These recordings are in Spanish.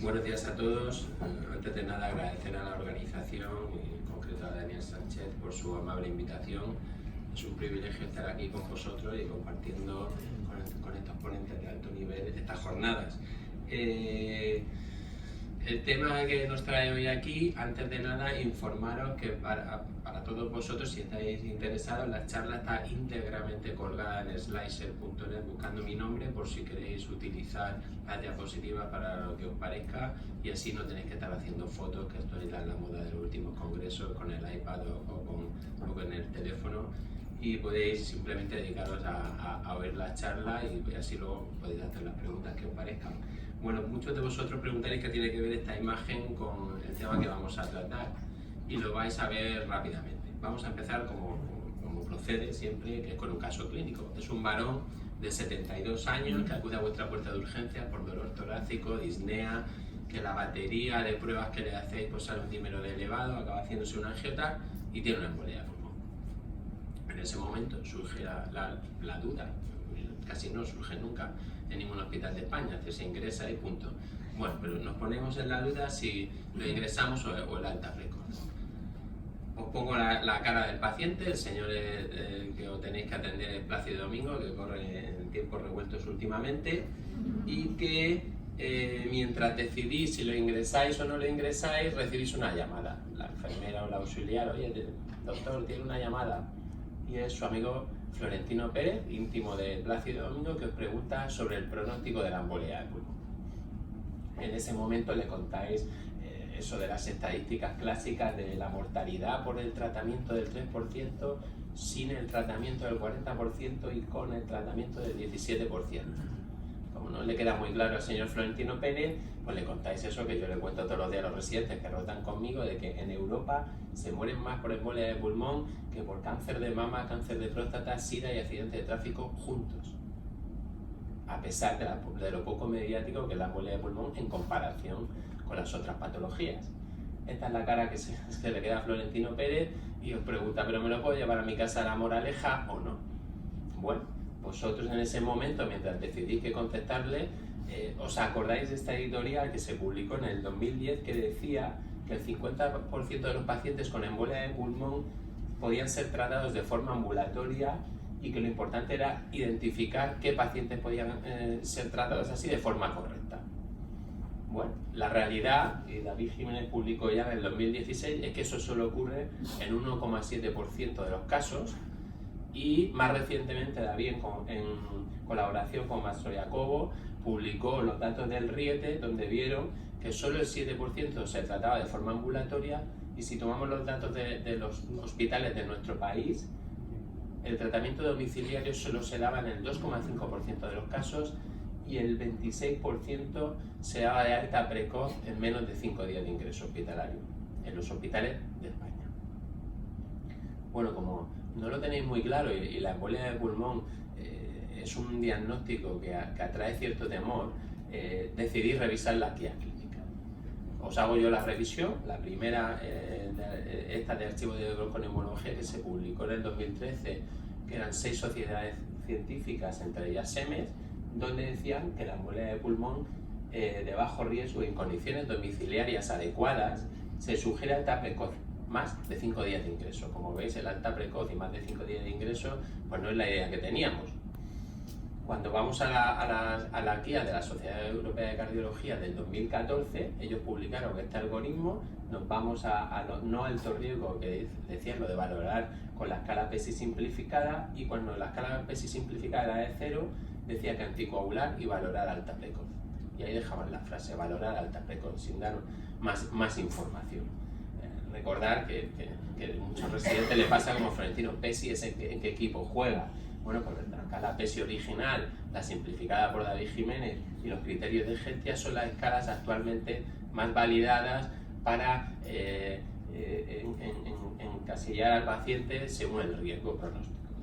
Buenos días a todos. Antes de nada agradecer a la organización y en concreto a Daniel Sánchez por su amable invitación. Es un privilegio estar aquí con vosotros y compartiendo con estos ponentes de alto nivel estas jornadas. El tema que nos trae hoy aquí, antes de nada, informaros que para todos vosotros, si estáis interesados, la charla está íntegramente colgada en slicer.net buscando mi nombre por si queréis utilizar las diapositivas para lo que os parezca y así no tenéis que estar haciendo fotos, que esto es la moda de los últimos congresos con el iPad o con el teléfono, y podéis simplemente dedicaros a oír la charla y así luego podéis hacer las preguntas que os parezcan. Bueno, muchos de vosotros preguntaréis qué tiene que ver esta imagen con el tema que vamos a tratar y lo vais a ver rápidamente. Vamos a empezar como procede siempre, que es con un caso clínico. Es un varón de 72 años que acude a vuestra puerta de urgencias por dolor torácico, disnea, que la batería de pruebas que le hacéis pues sale un dímero elevado, acaba haciéndose una angiota y tiene una embolia de pulmón. En ese momento surge la duda, casi no surge nunca en ningún hospital de España, que se ingresa y punto. Bueno, pero nos ponemos en la duda si lo ingresamos o el alta precoz. Os pongo la cara del paciente, el señor que os tenéis que atender es Plácido Domingo, que corre en tiempos revueltos últimamente, y que mientras decidís si lo ingresáis o no lo ingresáis, recibís una llamada. La enfermera o la auxiliar, oye, doctor, tiene una llamada, y es su amigo Florentino Pérez, íntimo de Plácido Domingo, que os pregunta sobre el pronóstico de la embolia de pulmón. En ese momento le contáis eso de las estadísticas clásicas de la mortalidad por el tratamiento del 3%, sin el tratamiento del 40% y con el tratamiento del 17%. Como no le queda muy claro al señor Florentino Pérez, pues le contáis eso que yo le cuento todos los días a los residentes que rotan conmigo, de que en Europa se mueren más por embolia de pulmón que por cáncer de mama, cáncer de próstata, sida y accidente de tráfico juntos, a pesar de lo poco mediático que es la embolia de pulmón en comparación con las otras patologías. Esta es la cara que se le queda a Florentino Pérez y os pregunta, ¿pero me lo puedo llevar a mi casa a La Moraleja o no? Bueno, vosotros en ese momento, mientras decidís qué contestarle, os acordáis de esta editorial que se publicó en el 2010 que decía que el 50% de los pacientes con embolia de pulmón podían ser tratados de forma ambulatoria y que lo importante era identificar qué pacientes podían ser tratados así de forma correcta. Bueno, la realidad, y David Jiménez publicó ya en el 2016, es que eso solo ocurre en 1,7% de los casos, y más recientemente David, en colaboración con Mastro Jacobo, publicó los datos del Riete, donde vieron que solo el 7% se trataba de forma ambulatoria, y si tomamos los datos de los hospitales de nuestro país, el tratamiento domiciliario solo se daba en el 2,5% de los casos y el 26% se daba de alta precoz en menos de 5 días de ingreso hospitalario en los hospitales de España. Bueno, como no lo tenéis muy claro y la embolia de pulmón es un diagnóstico que atrae cierto temor, decidí revisar la guía clínica. Os hago yo la revisión, la primera, esta de archivo de bronconeumología, que se publicó en el 2013, que eran 6 sociedades científicas, entre ellas SEMES, donde decían que la embolia de pulmón de bajo riesgo y en condiciones domiciliarias adecuadas se sugiere alta precoz, más de 5 días de ingreso. Como veis, el alta precoz y más de 5 días de ingreso pues no es la idea que teníamos. Cuando vamos a la guía de la Sociedad Europea de Cardiología del 2014, ellos publicaron este algoritmo. Nos vamos a no alto riesgo, que decían lo de valorar con la escala PESI simplificada, y cuando la escala PESI simplificada era de 0, decía que anticoagular y valorar alta precoz. Y ahí dejaban la frase, valorar alta precoz, sin dar más información. Recordar que a muchos residentes le pasa como Florentino, PESI es en qué equipo juega. Bueno, pues la escala PESI original, la simplificada por David Jiménez, y los criterios de GETIA son las escalas actualmente más validadas para encasillar al paciente según el riesgo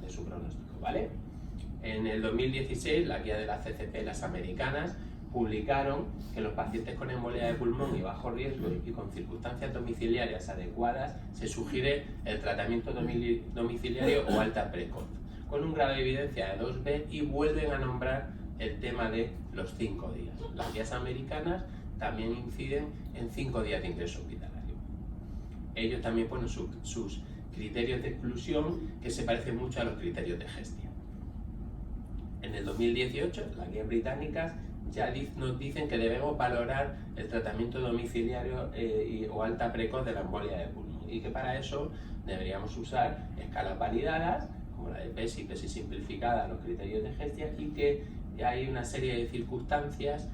de su pronóstico, ¿vale? En el 2016, la guía de la CCP, las americanas, publicaron que los pacientes con embolia de pulmón y bajo riesgo y con circunstancias domiciliarias adecuadas se sugiere el tratamiento domiciliario o alta precoz, con un grado de evidencia de 2B, y vuelven a nombrar el tema de los 5 días. Las guías americanas también inciden en 5 días de ingreso hospitalario. Ellos también ponen sus criterios de exclusión, que se parecen mucho a los criterios de Hestia. En el 2018, las guías británicas ya nos dicen que debemos valorar el tratamiento domiciliario o alta precoz de la embolia de pulmón, y que para eso deberíamos usar escalas validadas, como la de PESI, PESI simplificada, los criterios de Hestia, y que hay una serie de circunstancias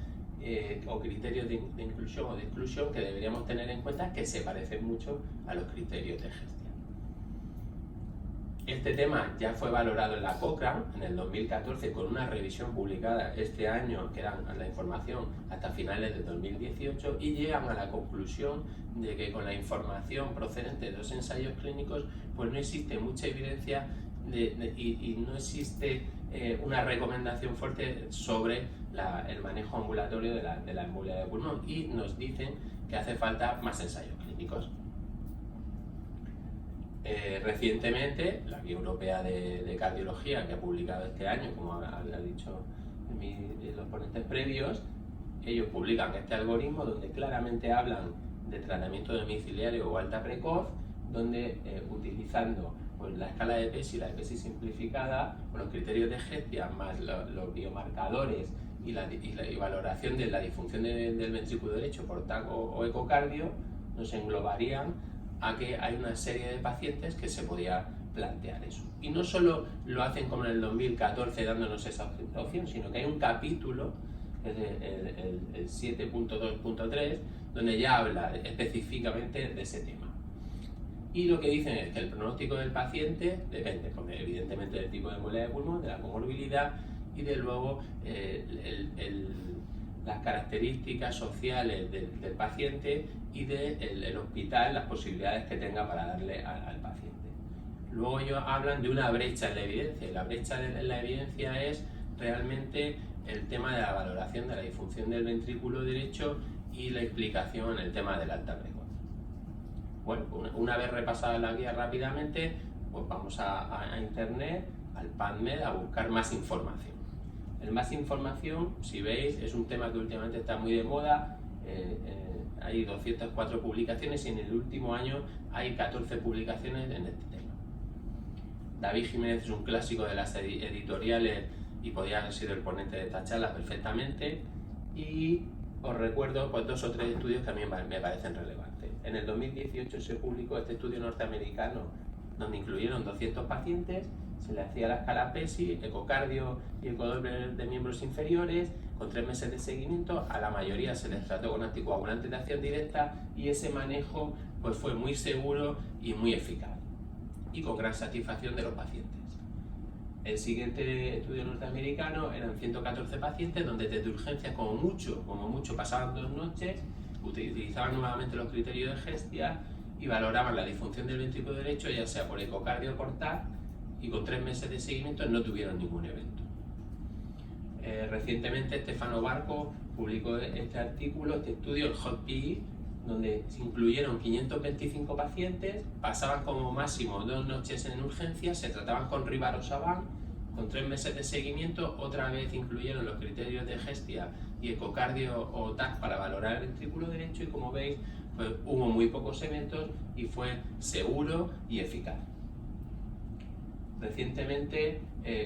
o criterios de inclusión o de exclusión que deberíamos tener en cuenta, que se parecen mucho a los criterios de Hestia. Este tema ya fue valorado en la Cochrane en el 2014 con una revisión publicada este año, que era la información hasta finales de 2018, y llegan a la conclusión de que con la información procedente de los ensayos clínicos pues no existe mucha evidencia y no existe una recomendación fuerte sobre el manejo ambulatorio de la embolia de pulmón, y nos dicen que hace falta más ensayos clínicos. Recientemente, la Guía Europea de Cardiología, que ha publicado este año, como había dicho los ponentes previos, ellos publican este algoritmo donde claramente hablan de tratamiento domiciliario o alta precoz, donde utilizando pues, la escala de PESI, la de PESI simplificada, con los criterios de Hestia más los biomarcadores y la valoración de la disfunción del ventrículo derecho por TAC o ecocardio, nos englobarían a que hay una serie de pacientes que se podía plantear eso. Y no solo lo hacen como en el 2014 dándonos esa opción, sino que hay un capítulo, el 7.2.3, donde ya habla específicamente de ese tema. Y lo que dicen es que el pronóstico del paciente depende, evidentemente, del tipo de embolia de pulmón, de la comorbilidad y de luego las características sociales del paciente y del hospital, las posibilidades que tenga para darle al paciente. Luego ellos hablan de una brecha en la evidencia, y la brecha en la evidencia es realmente el tema de la valoración de la disfunción del ventrículo derecho y la explicación en el tema del alta precoz. Bueno, una vez repasada la guía rápidamente, pues vamos a internet, al PubMed, a buscar más información. El más información, si veis, es un tema que últimamente está muy de moda. Hay 204 publicaciones y en el último año hay 14 publicaciones en este tema. David Jiménez es un clásico de las editoriales y podría haber sido el ponente de esta charla perfectamente. Y os recuerdo pues, 2 o 3 estudios que a mí me parecen relevantes. En el 2018 se publicó este estudio norteamericano donde incluyeron 200 pacientes, se le hacía la escala PESI, ecocardio y ecodoppler de miembros inferiores, con 3 meses de seguimiento. A la mayoría se les trató con anticoagulantes de acción directa y ese manejo pues, fue muy seguro y muy eficaz y con gran satisfacción de los pacientes. El siguiente estudio norteamericano eran 114 pacientes donde desde urgencias como mucho pasaban 2 noches, utilizaban nuevamente los criterios de Hestia y valoraban la disfunción del ventrículo derecho, ya sea por ecocardio o por TAC, y con 3 meses de seguimiento no tuvieron ningún evento. Recientemente Stefano Barco publicó este artículo, este estudio, el HOT-PE, donde se incluyeron 525 pacientes, pasaban como máximo 2 noches en urgencias, se trataban con rivaroxaban, con 3 meses de seguimiento, otra vez incluyeron los criterios de Hestia y ecocardio o TAC para valorar el ventrículo derecho, y como veis, pues, hubo muy pocos eventos y fue seguro y eficaz. Recientemente,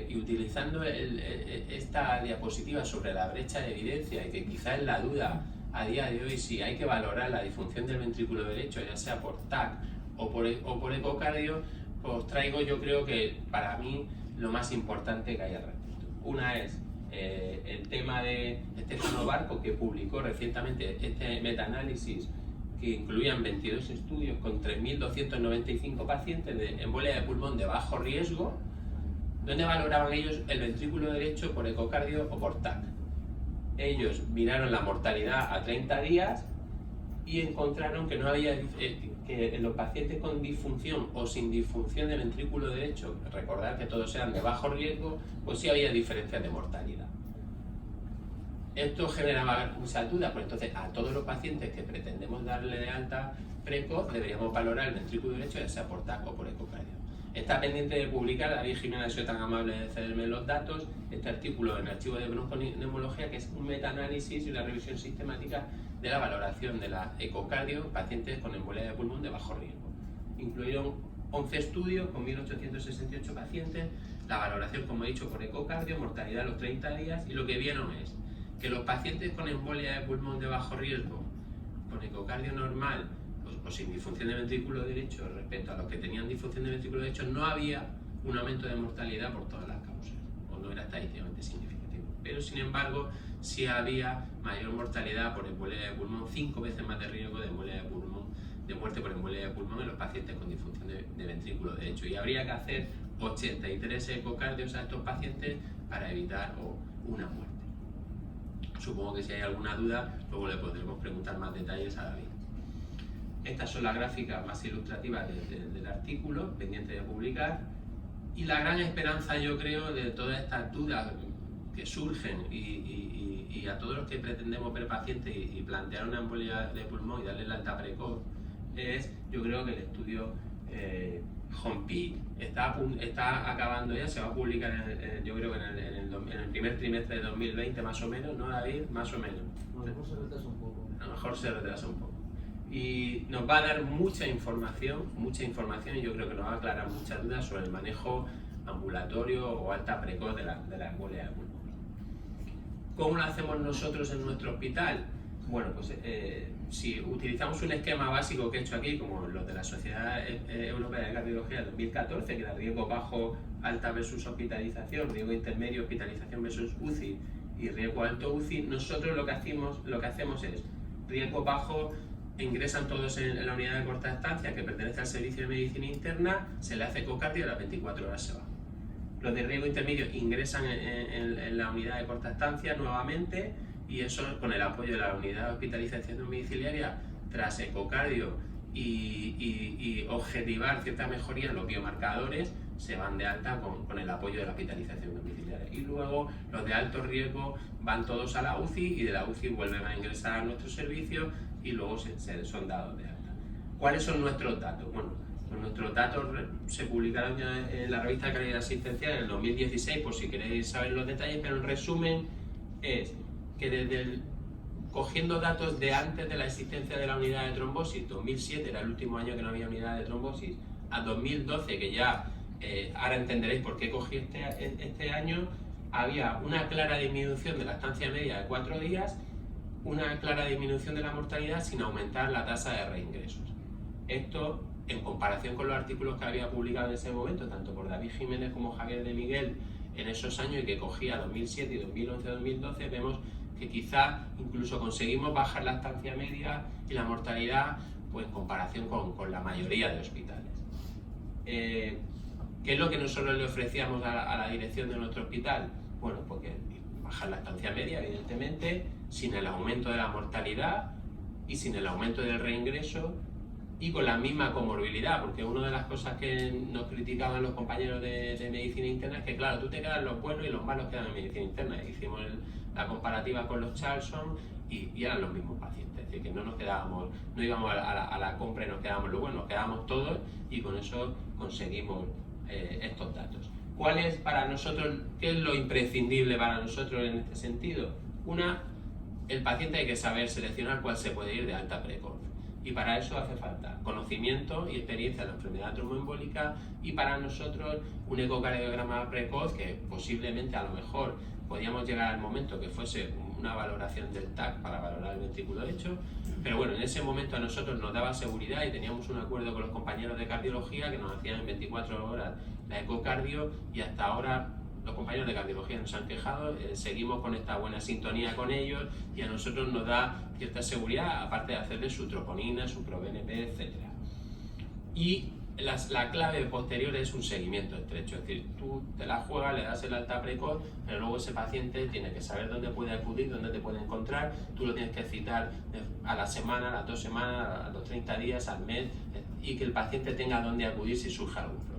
y utilizando esta diapositiva sobre la brecha de evidencia, y que quizá es la duda a día de hoy si hay que valorar la disfunción del ventrículo derecho, ya sea por TAC o por ecocardio, pues traigo yo creo que para mí lo más importante que hay al respecto. Una es el tema de Stefano Barco, que publicó recientemente este metaanálisis que incluían 22 estudios con 3.295 pacientes de embolia de pulmón de bajo riesgo, donde valoraban ellos el ventrículo derecho por ecocardio o por TAC. Ellos miraron la mortalidad a 30 días y encontraron que no había que en los pacientes con disfunción o sin disfunción de ventrículo derecho, recordad que todos eran de bajo riesgo, pues sí había diferencias de mortalidad. Esto generaba mucha duda, pues entonces a todos los pacientes que pretendemos darle de alta precoz deberíamos valorar el ventrículo derecho, ya sea por TAC o por ecocardio. Está pendiente de publicar, David Jiménez ha sido tan amable de cederme los datos, este artículo en el archivo de bronconeumología, que es un metaanálisis y una revisión sistemática de la valoración de la ecocardio en pacientes con embolia de pulmón de bajo riesgo. Incluyeron 11 estudios con 1.868 pacientes, la valoración, como he dicho, por ecocardio, mortalidad a los 30 días, y lo que vieron es que los pacientes con embolia de pulmón de bajo riesgo, con ecocardio normal o sin disfunción de ventrículo derecho respecto a los que tenían disfunción de ventrículo derecho, no había un aumento de mortalidad por todas las causas, o no era estadísticamente significativo. Pero sin embargo, sí había mayor mortalidad por embolia de pulmón, 5 veces más de riesgo de embolia de pulmón, de muerte por embolia de pulmón en los pacientes con disfunción de ventrículo derecho. Y habría que hacer 83 ecocardios a estos pacientes para evitar una muerte. Supongo que si hay alguna duda, luego le podremos preguntar más detalles a David. Estas son las gráficas más ilustrativas del artículo, pendiente de publicar. Y la gran esperanza, yo creo, de todas estas dudas que surgen y a todos los que pretendemos ver pacientes y plantear una embolia de pulmón y darle la alta precoz, es, yo creo que el estudio HOME-PI está acabando ya, se va a publicar yo creo que en el primer trimestre de 2020 más o menos, ¿no, David? Más o menos. A lo mejor se retrasa un poco. A lo mejor se retrasa un poco. Y nos va a dar mucha información y yo creo que nos va a aclarar muchas dudas sobre el manejo ambulatorio o alta precoz de la embolia de pulmón. ¿Cómo lo hacemos nosotros en nuestro hospital? Bueno, pues si utilizamos un esquema básico que he hecho aquí, como los de la Sociedad Europea de Cardiología de 2014, que era riesgo bajo, alta versus hospitalización, riesgo intermedio, hospitalización versus UCI y riesgo alto UCI, nosotros lo que hacemos es riesgo bajo, ingresan todos en la unidad de corta estancia que pertenece al servicio de medicina interna, se le hace ecocardio y a las 24 horas se va. Los de riesgo intermedio ingresan en la unidad de corta estancia nuevamente, y eso con el apoyo de la unidad de hospitalización domiciliaria tras ecocardio y objetivar cierta mejoría en los biomarcadores, se van de alta con el apoyo de la hospitalización domiciliaria. Y luego los de alto riesgo van todos a la UCI y de la UCI vuelven a ingresar a nuestro servicio y luego son dados de alta. ¿Cuáles son nuestros datos? Bueno, pues nuestros datos se publicaron ya en la revista de calidad asistencial en el 2016, por si queréis saber los detalles, pero el resumen es que cogiendo datos de antes de la existencia de la unidad de trombosis, 2007 era el último año que no había unidad de trombosis, a 2012, que ya ahora entenderéis por qué cogí este año, había una clara disminución de la estancia media de 4 días, una clara disminución de la mortalidad sin aumentar la tasa de reingresos. Esto, en comparación con los artículos que había publicado en ese momento, tanto por David Jiménez como Javier de Miguel, en esos años y que cogía 2007 y 2011-2012, vemos que quizá incluso conseguimos bajar la estancia media y la mortalidad, pues en comparación con la mayoría de hospitales. ¿Qué es lo que nosotros le ofrecíamos a la dirección de nuestro hospital? Bueno, porque bajar la estancia media, evidentemente, sin el aumento de la mortalidad y sin el aumento del reingreso y con la misma comorbilidad, porque una de las cosas que nos criticaban los compañeros de medicina interna es que, claro, tú te quedas los buenos y los malos quedan en medicina interna. Hicimos la comparativa con los Charlson y eran los mismos pacientes, es decir, que no íbamos a la compra y nos quedábamos los buenos, nos quedábamos todos y con eso conseguimos estos datos. ¿Cuál es para nosotros, qué es lo imprescindible para nosotros en este sentido? El paciente hay que saber seleccionar cuál se puede ir de alta precoz. Y para eso hace falta conocimiento y experiencia en la enfermedad tromboembólica y para nosotros un ecocardiograma precoz que posiblemente a lo mejor podíamos llegar al momento que fuese una valoración del TAC para valorar el ventrículo derecho, pero bueno, en ese momento a nosotros nos daba seguridad y teníamos un acuerdo con los compañeros de cardiología que nos hacían en 24 horas la ecocardio y hasta ahora los compañeros de cardiología nos han quejado, seguimos con esta buena sintonía con ellos y a nosotros nos da cierta seguridad, aparte de hacerles su troponina, su ProBNP, etc. Y la clave posterior es un seguimiento estrecho, es decir, tú te la juegas, le das el alta precoz, pero luego ese paciente tiene que saber dónde puede acudir, dónde te puede encontrar, tú lo tienes que citar a la semana, a las 2 semanas, a los 30 días, al mes, y que el paciente tenga dónde acudir si surge algún problema.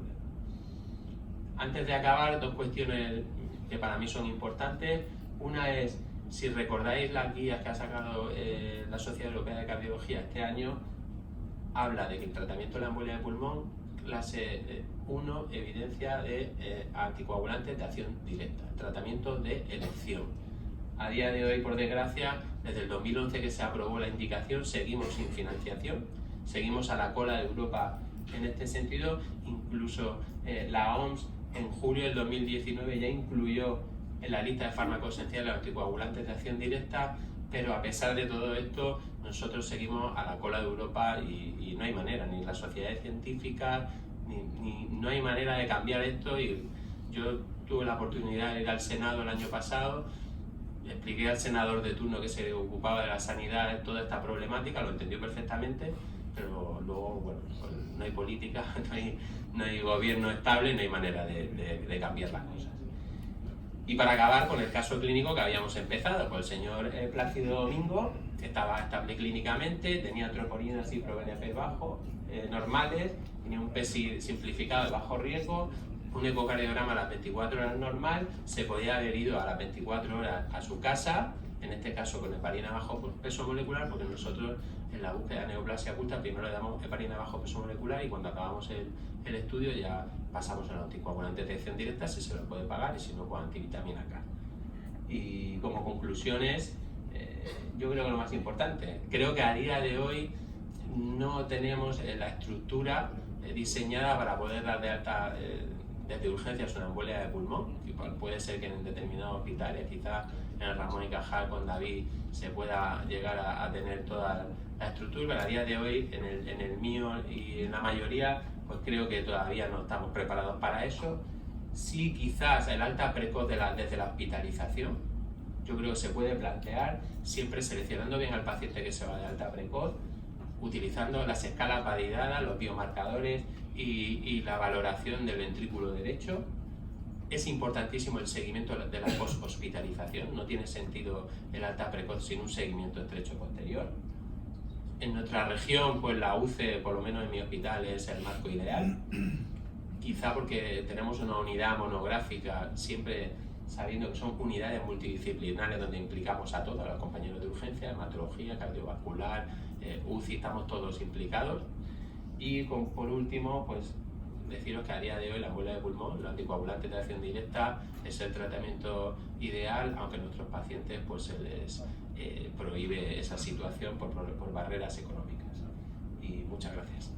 Antes de acabar, 2 cuestiones que para mí son importantes. Una es, si recordáis las guías que ha sacado la Sociedad Europea de Cardiología este año, habla de que el tratamiento de la embolia de pulmón, clase 1, evidencia de anticoagulantes de acción directa, tratamiento de elección. A día de hoy, por desgracia, desde el 2011 que se aprobó la indicación, seguimos sin financiación, seguimos a la cola de Europa en este sentido. Incluso la OMS en julio del 2019 ya incluyó en la lista de fármacos esenciales los anticoagulantes de acción directa, pero a pesar de todo esto, nosotros seguimos a la cola de Europa y no hay manera, ni las sociedades científicas, no hay manera de cambiar esto. Y yo tuve la oportunidad de ir al Senado el año pasado, expliqué al senador de turno que se ocupaba de la sanidad de toda esta problemática, lo entendió perfectamente, pero luego, bueno, pues no hay política, no hay gobierno estable, no hay manera de cambiar las cosas. Y para acabar con el caso clínico que habíamos empezado, pues el señor Plácido Domingo, que estaba estable clínicamente, tenía troponinas y pro-BNP bajo, normales, tenía un PESI simplificado de bajo riesgo, un ecocardiograma a las 24 horas normal, se podía haber ido a las 24 horas a su casa, en este caso con heparina bajo peso molecular, porque nosotros en la búsqueda de neoplasia oculta primero le damos heparina bajo peso molecular y cuando acabamos el estudio ya pasamos a la anticoagulante de acción directa si se lo puede pagar y si no, pues antivitamina K. Y como conclusiones, yo creo que lo más importante, creo que a día de hoy no tenemos la estructura diseñada para poder dar de alta desde urgencias una embolia de pulmón. Puede ser que en determinados hospitales, quizás en el Ramón y Cajal con David, se pueda llegar a tener toda la estructura, pero a día de hoy en el mío y en la mayoría, pues creo que todavía no estamos preparados para eso. Sí, quizás el alta precoz desde la hospitalización, yo creo que se puede plantear, siempre seleccionando bien al paciente que se va de alta precoz, utilizando las escalas validadas, los biomarcadores y la valoración del ventrículo derecho. Es importantísimo el seguimiento de la post-hospitalización, no tiene sentido el alta precoz sin un seguimiento estrecho posterior. En nuestra región, pues la UCE, por lo menos en mi hospital, es el marco ideal, quizá porque tenemos una unidad monográfica, siempre sabiendo que son unidades multidisciplinares donde implicamos a todos los compañeros de urgencia, hematología, cardiovascular, UCI, estamos todos implicados. Y por último, pues deciros que a día de hoy la embolia de pulmón, los anticoagulantes de acción directa, es el tratamiento ideal, aunque a nuestros pacientes pues se les prohíbe esa situación por barreras económicas. Y muchas gracias.